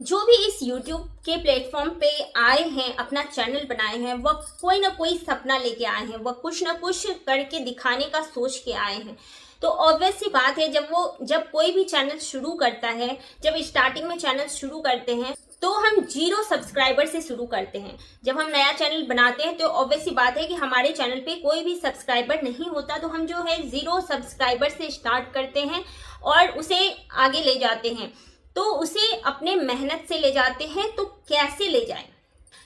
जो भी इस YouTube के प्लेटफॉर्म पे आए हैं, अपना चैनल बनाए हैं, वह कोई ना कोई सपना लेके आए हैं, वह कुछ ना कुछ करके दिखाने का सोच के आए हैं। तो ऑब्वियस सी बात है, जब कोई भी चैनल शुरू करता है, जब स्टार्टिंग में चैनल शुरू करते हैं तो हम 0 सब्सक्राइबर से शुरू करते हैं। जब हम नया चैनल बनाते हैं तो ऑब्वियस सी बात है कि हमारे चैनल पे कोई भी सब्सक्राइबर नहीं होता, तो हम जो है 0 सब्सक्राइबर से स्टार्ट करते हैं और उसे आगे ले जाते हैं। तो उसे अपने मेहनत से ले जाते हैं। तो कैसे ले जाएं?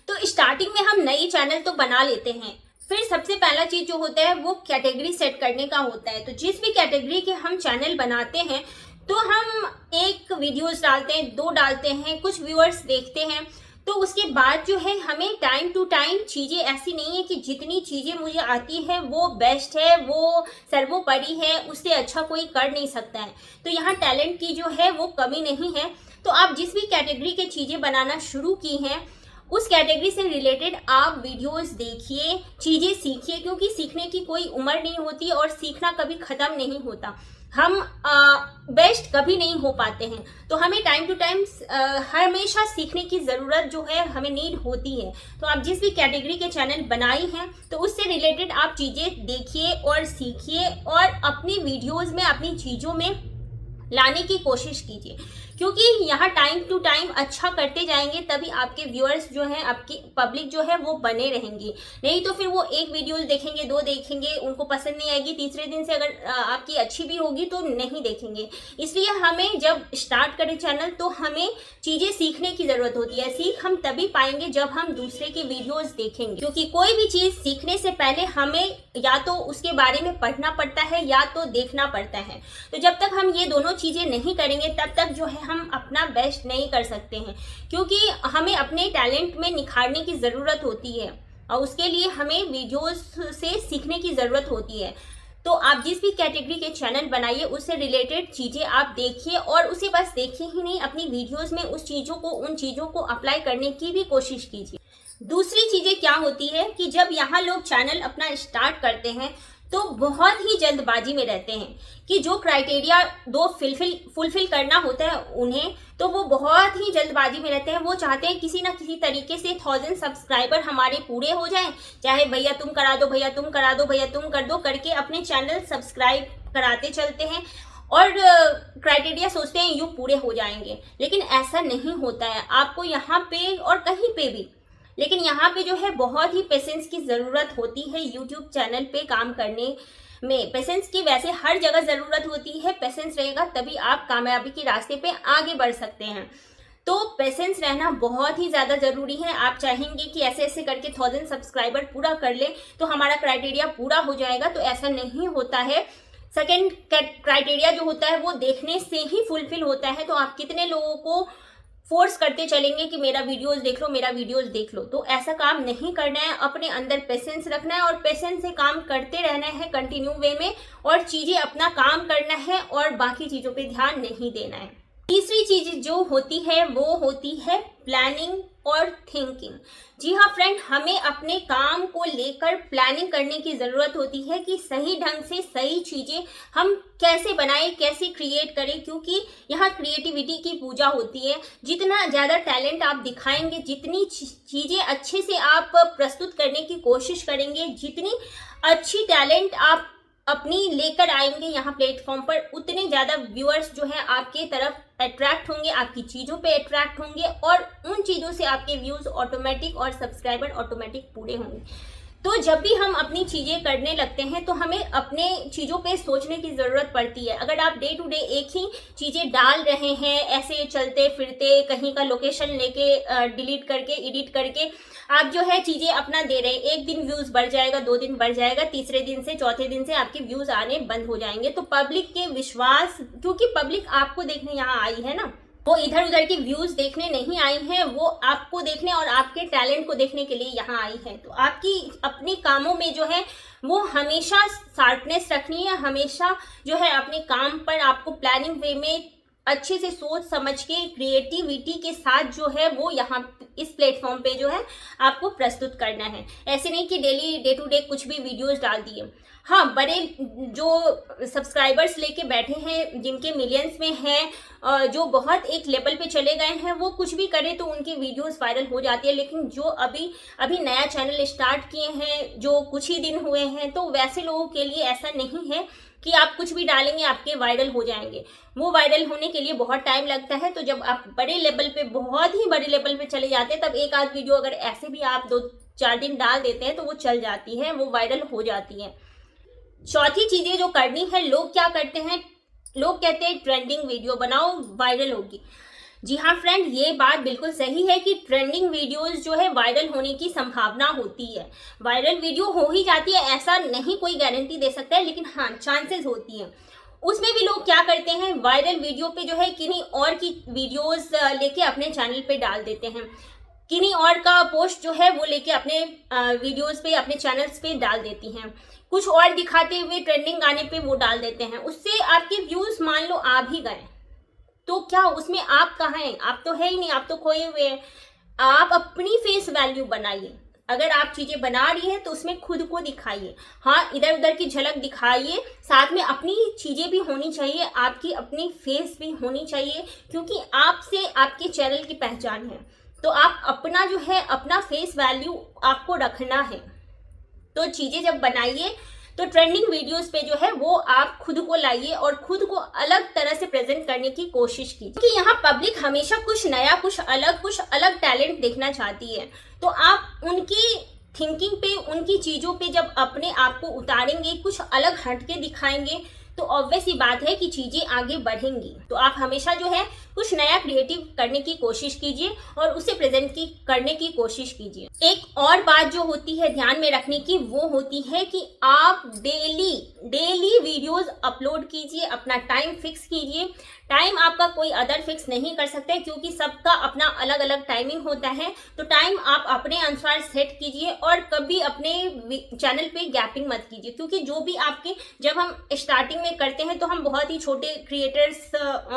तो स्टार्टिंग में हम नई चैनल तो बना लेते हैं, फिर सबसे पहला चीज जो होता है वो कैटेगरी सेट करने का होता है। तो जिस भी कैटेगरी के हम चैनल बनाते हैं तो हम एक वीडियोस डालते हैं, 2 डालते हैं, कुछ व्यूअर्स देखते हैं। तो उसके बाद जो है हमें टाइम टू टाइम चीज़ें, ऐसी नहीं है कि जितनी चीज़ें मुझे आती है वो बेस्ट है, वो सर्वोपरि है, उससे अच्छा कोई कर नहीं सकता है। तो यहाँ टैलेंट की जो है वो कमी नहीं है। तो आप जिस भी कैटेगरी के चीज़ें बनाना शुरू की हैं उस कैटेगरी से रिलेटेड आप वीडियोस देखिए, चीज़ें सीखिए, क्योंकि सीखने की कोई उम्र नहीं होती और सीखना कभी ख़त्म नहीं होता। हम बेस्ट कभी नहीं हो पाते हैं, तो हमें टाइम टू टाइम हमेशा सीखने की ज़रूरत जो है हमें नीड होती है। तो आप जिस भी कैटेगरी के चैनल बनाई हैं तो उससे रिलेटेड आप चीज़ें देखिए और सीखिए और अपनी वीडियोस में, अपनी चीज़ों में लाने की कोशिश कीजिए, क्योंकि यहाँ टाइम टू टाइम अच्छा करते जाएंगे तभी आपके व्यूअर्स जो हैं, आपकी पब्लिक जो है वो बने रहेंगी। नहीं तो फिर वो एक वीडियोस देखेंगे, 2 देखेंगे, उनको पसंद नहीं आएगी, तीसरे दिन से अगर आपकी अच्छी भी होगी तो नहीं देखेंगे। इसलिए हमें जब स्टार्ट करें चैनल तो हमें चीज़ें सीखने की ज़रूरत होती है। सीख हम तभी पाएंगे जब हम दूसरे की वीडियोज़ देखेंगे, क्योंकि कोई भी चीज़ सीखने से पहले हमें या तो उसके बारे में पढ़ना पड़ता है या तो देखना पड़ता है। तो जब तक हम ये दोनों चीज़ें नहीं करेंगे तब तक जो है हम अपना बेस्ट नहीं कर सकते हैं, क्योंकि हमें अपने टैलेंट में निखारने की ज़रूरत होती है और उसके लिए हमें वीडियोस से सीखने की ज़रूरत होती है। तो आप जिस भी कैटेगरी के चैनल बनाइए उससे रिलेटेड चीज़ें आप देखिए और उसे बस देखिए ही नहीं, अपनी वीडियोस में उन चीज़ों को अप्लाई करने की भी कोशिश कीजिए। दूसरी चीज़ें क्या होती है कि जब यहाँ लोग चैनल अपना स्टार्ट करते हैं तो बहुत ही जल्दबाजी में रहते हैं कि जो क्राइटेरिया फुलफिल करना होता है उन्हें, तो वो बहुत ही जल्दबाजी में रहते हैं। वो चाहते हैं किसी ना किसी तरीके से 1000 सब्सक्राइबर हमारे पूरे हो जाएं, चाहे भैया तुम करा दो, भैया तुम करा दो, भैया तुम कर दो करके अपने चैनल सब्सक्राइब कराते चलते हैं और क्राइटेरिया सोचते हैं यूँ पूरे हो जाएंगे। लेकिन ऐसा नहीं होता है। आपको यहाँ पे और कहीं पे भी, लेकिन यहाँ पे जो है बहुत ही पेशेंस की ज़रूरत होती है यूट्यूब चैनल पे काम करने में। पेशेंस की वैसे हर जगह ज़रूरत होती है, पेशेंस रहेगा तभी आप कामयाबी के रास्ते पे आगे बढ़ सकते हैं। तो पेशेंस रहना बहुत ही ज़्यादा ज़रूरी है। आप चाहेंगे कि ऐसे ऐसे करके 1000 सब्सक्राइबर पूरा कर लें तो हमारा क्राइटेरिया पूरा हो जाएगा, तो ऐसा नहीं होता है। सेकेंड क्राइटेरिया जो होता है वो देखने से ही फुलफिल होता है। तो आप कितने लोगों को फोर्स करते चलेंगे कि मेरा वीडियोस देख लो, मेरा वीडियोस देख लो, तो ऐसा काम नहीं करना है। अपने अंदर पेशेंस रखना है और पेशेंस से काम करते रहना है कंटिन्यू वे में, और चीज़ें अपना काम करना है और बाकी चीज़ों पे ध्यान नहीं देना है। तीसरी चीज जो होती है वो होती है प्लानिंग और थिंकिंग। जी हाँ फ्रेंड, हमें अपने काम को लेकर प्लानिंग करने की ज़रूरत होती है कि सही ढंग से सही चीज़ें हम कैसे बनाएं, कैसे क्रिएट करें, क्योंकि यहाँ क्रिएटिविटी की पूजा होती है। जितना ज़्यादा टैलेंट आप दिखाएंगे, जितनी चीज़ें अच्छे से आप प्रस्तुत करने की कोशिश करेंगे, जितनी अच्छी टैलेंट आप अपनी लेकर आएंगे यहाँ प्लेटफॉर्म पर, उतने ज़्यादा व्यूअर्स जो है आपके तरफ अट्रैक्ट होंगे, आपकी चीज़ों पे अट्रैक्ट होंगे और उन चीज़ों से आपके व्यूज़ ऑटोमेटिक और सब्सक्राइबर ऑटोमेटिक पूरे होंगे। तो जब भी हम अपनी चीज़ें करने लगते हैं तो हमें अपने चीज़ों पे सोचने की ज़रूरत पड़ती है। अगर आप डे टू डे एक ही चीज़ें डाल रहे हैं, ऐसे चलते फिरते कहीं का लोकेशन लेके डिलीट करके, एडिट करके आप जो है चीज़ें अपना दे रहे हैं, एक दिन व्यूज़ बढ़ जाएगा, 2 दिन बढ़ जाएगा, तीसरे दिन से चौथे दिन से आपके व्यूज़ आने बंद हो जाएंगे। तो पब्लिक के विश्वास, क्योंकि पब्लिक आपको देखने यहाँ आई है ना, वो इधर उधर की व्यूज देखने नहीं आई हैं, वो आपको देखने और आपके टैलेंट को देखने के लिए यहाँ आई है। तो आपकी अपने कामों में जो है वो हमेशा शार्पनेस रखनी है, हमेशा जो है अपने काम पर आपको प्लानिंग वे में अच्छे से सोच समझ के क्रिएटिविटी के साथ जो है वो यहाँ इस प्लेटफॉर्म पे जो है आपको प्रस्तुत करना है। ऐसे नहीं कि डेली डे टू डे कुछ भी वीडियोस डाल दिए। हाँ, बड़े जो सब्सक्राइबर्स लेके बैठे हैं, जिनके मिलियंस में हैं, जो बहुत एक लेवल पे चले गए हैं, वो कुछ भी करें तो उनकी वीडियोस वायरल हो जाती है। लेकिन जो अभी नया चैनल स्टार्ट किए हैं, जो कुछ ही दिन हुए हैं, तो वैसे लोगों के लिए ऐसा नहीं है कि आप कुछ भी डालेंगे आपके वायरल हो जाएंगे। वो वायरल होने के लिए बहुत टाइम लगता है। तो जब आप बड़े लेवल पे, बहुत ही बड़े लेवल पे चले जाते हैं, तब एक आध वीडियो अगर ऐसे भी आप 2-4 दिन डाल देते हैं तो वो चल जाती है, वो वायरल हो जाती है। चौथी चीजें जो करनी है, लोग क्या करते हैं, लोग कहते हैं ट्रेंडिंग वीडियो बनाओ वायरल होगी। जी हाँ फ्रेंड, ये बात बिल्कुल सही है कि ट्रेंडिंग वीडियोस जो है वायरल होने की संभावना होती है। वायरल वीडियो हो ही जाती है, ऐसा नहीं कोई गारंटी दे सकता है, लेकिन हाँ चांसेस होती हैं। उसमें भी लोग क्या करते हैं, वायरल वीडियो पे जो है किन्हीं और की वीडियोस लेके अपने चैनल पे डाल देते हैं, किन्हीं और का पोस्ट जो है वो लेके अपने वीडियोस पे, अपने चैनल्स पे डाल देती हैं, कुछ और दिखाते हुए ट्रेंडिंग गाने पे वो डाल देते हैं। उससे आपके व्यूज मान लो आ भी गए तो क्या उसमें आप कहाँ हैं? आप तो है ही नहीं, आप तो खोए हुए हैं। आप अपनी फेस वैल्यू बनाइए। अगर आप चीजें बना रही हैं तो उसमें खुद को दिखाइए। हाँ, इधर उधर की झलक दिखाइए, साथ में अपनी चीजें भी होनी चाहिए, आपकी अपनी फेस भी होनी चाहिए, क्योंकि आपसे आपके चैनल की पहचान है। तो आप अपना जो है, अपना फेस वैल्यू आपको रखना है। तो चीजें जब बनाइए तो ट्रेंडिंग वीडियोस पे जो है वो आप खुद को लाइए और खुद को अलग तरह से प्रेजेंट करने की कोशिश कीजिए, क्योंकि यहाँ पब्लिक हमेशा कुछ नया, कुछ अलग टैलेंट देखना चाहती है। तो आप उनकी थिंकिंग पे, उनकी चीजों पे जब अपने आप को उतारेंगे, कुछ अलग हटके दिखाएंगे, तो ऑब्वियस ही बात है कि चीजें आगे बढ़ेंगी। तो आप हमेशा जो है कुछ नया क्रिएटिव करने की कोशिश कीजिए और उसे प्रेजेंट करने की कोशिश कीजिए। एक और बात जो होती है ध्यान में रखने की, वो होती है कि आप डेली वीडियोस अपलोड कीजिए, अपना टाइम फिक्स कीजिए। टाइम आपका कोई अदर फिक्स नहीं कर सकता है, क्योंकि सबका अपना अलग अलग टाइमिंग होता है। तो टाइम आप अपने अनुसार सेट कीजिए और कभी अपने चैनल पे गैपिंग मत कीजिए, क्योंकि जो भी आपके, जब हम स्टार्टिंग में करते हैं तो हम बहुत ही छोटे क्रिएटर्स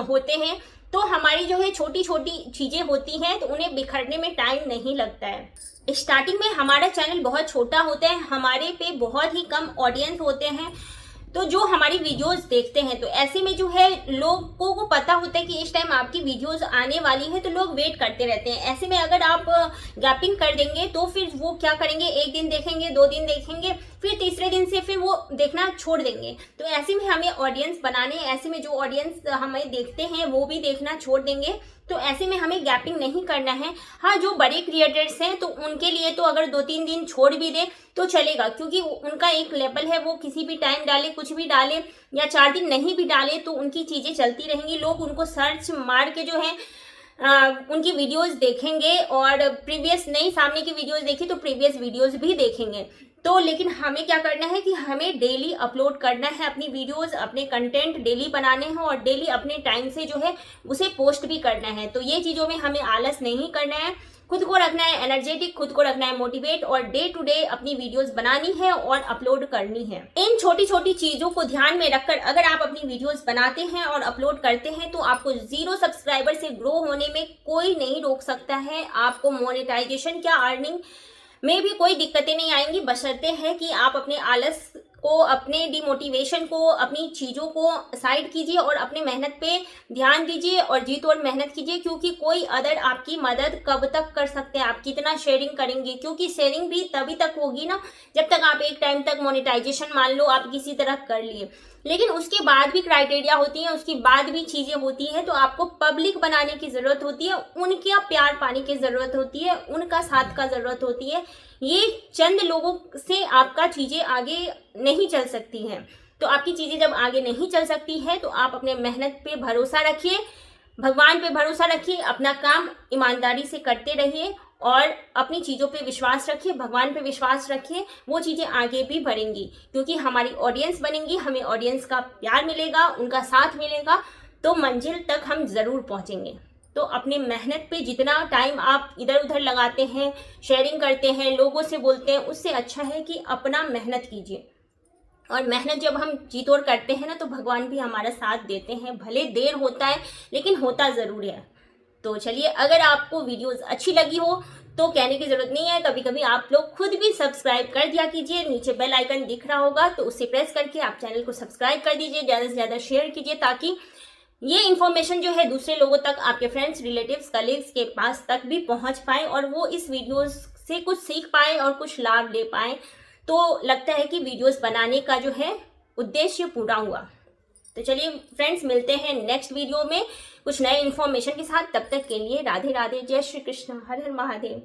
होते हैं, तो हमारी जो है छोटी छोटी चीजें होती हैं, तो उन्हें बिखरने में टाइम नहीं लगता है। स्टार्टिंग में हमारा चैनल बहुत छोटा होता है, हमारे पे बहुत ही कम ऑडियंस होते हैं, तो जो हमारी वीडियोस देखते हैं, तो ऐसे में जो है लोगों को पता होता है कि इस टाइम आपकी वीडियोस आने वाली है, तो लोग वेट करते रहते हैं। ऐसे में अगर आप गैपिंग कर देंगे तो फिर वो क्या करेंगे, 1 दिन देखेंगे, 2 दिन देखेंगे, फिर तीसरे दिन से फिर वो देखना छोड़ देंगे। तो ऐसे में हमें ऑडियंस बनाने, ऐसे में जो ऑडियंस हमें देखते हैं वो भी देखना छोड़ देंगे। तो ऐसे में हमें गैपिंग नहीं करना है। हाँ, जो बड़े क्रिएटर्स हैं तो उनके लिए तो अगर 2-3 दिन छोड़ भी दे तो चलेगा, क्योंकि उनका एक लेवल है, वो किसी भी टाइम डाले, कुछ भी डाले, या 4 दिन नहीं भी डाले तो उनकी चीजें चलती रहेंगी। लोग उनको सर्च मार के जो है उनकी वीडियोस देखेंगे, और प्रीवियस नहीं, सामने की वीडियोस देखी तो प्रीवियस वीडियोस भी देखेंगे। तो लेकिन हमें क्या करना है कि हमें डेली अपलोड करना है अपनी वीडियोस, अपने कंटेंट डेली बनाने हैं और डेली अपने टाइम से जो है उसे पोस्ट भी करना है। तो ये चीज़ों में हमें आलस नहीं करना है, खुद को रखना है एनर्जेटिक, खुद को रखना है मोटिवेट, और डे टू डे अपनी वीडियोस बनानी है और अपलोड करनी है। इन छोटी छोटी चीजों को ध्यान में रखकर अगर आप अपनी वीडियोस बनाते हैं और अपलोड करते हैं तो आपको 0 सब्सक्राइबर से ग्रो होने में कोई नहीं रोक सकता है। आपको मोनेटाइजेशन क्या, अर्निंग में भी कोई दिक्कतें नहीं आएंगी, बशर्ते है कि आप अपने आलस को, अपने डिमोटिवेशन को, अपनी चीज़ों को साइड कीजिए और अपने मेहनत पे ध्यान दीजिए और जी तोड़ मेहनत कीजिए, क्योंकि कोई अदर आपकी मदद कब तक कर सकते हैं, आप कितना शेयरिंग करेंगे, क्योंकि शेयरिंग भी तभी तक होगी ना जब तक आप एक टाइम तक मोनेटाइजेशन मान लो आप किसी तरह कर लिए, लेकिन उसके बाद भी क्राइटेरिया होती है, उसके बाद भी चीज़ें होती हैं। तो आपको पब्लिक बनाने की ज़रूरत होती है, उनका प्यार पाने की ज़रूरत होती है, उनका साथ का ज़रूरत होती है। ये चंद लोगों से आपका चीज़ें आगे नहीं चल सकती हैं। तो आपकी चीज़ें जब आगे नहीं चल सकती है तो आप अपने मेहनत पे भरोसा रखिए, भगवान पे भरोसा रखिए, अपना काम ईमानदारी से करते रहिए और अपनी चीज़ों पे विश्वास रखिए, भगवान पे विश्वास रखिए, वो चीज़ें आगे भी बढ़ेंगी, क्योंकि हमारी ऑडियंस बनेंगी, हमें ऑडियंस का प्यार मिलेगा, उनका साथ मिलेगा, तो मंजिल तक हम ज़रूर पहुँचेंगे। तो अपनी मेहनत पे जितना टाइम आप इधर उधर लगाते हैं, शेयरिंग करते हैं, लोगों से बोलते हैं, उससे अच्छा है कि अपना मेहनत कीजिए। और मेहनत जब हम जी तोड़ करते हैं ना तो भगवान भी हमारा साथ देते हैं, भले देर होता है लेकिन होता ज़रूर है। तो चलिए, अगर आपको वीडियोस अच्छी लगी हो तो कहने की ज़रूरत नहीं है, कभी कभी आप लोग खुद भी सब्सक्राइब कर दिया कीजिए। नीचे बेल आइकन दिख रहा होगा तो उसे प्रेस करके आप चैनल को सब्सक्राइब कर दीजिए, ज़्यादा से ज़्यादा शेयर कीजिए ताकि ये इन्फॉर्मेशन जो है दूसरे लोगों तक, आपके फ्रेंड्स, रिलेटिव्स, कलीग्स के पास तक भी पहुंच पाए और वो इस वीडियोस से कुछ सीख पाए और कुछ लाभ ले पाए। तो लगता है कि वीडियोस बनाने का जो है उद्देश्य पूरा हुआ। तो चलिए फ्रेंड्स, मिलते हैं नेक्स्ट वीडियो में कुछ नए इन्फॉर्मेशन के साथ। तब तक के लिए राधे राधे, जय श्री कृष्ण, हर हर महादेव।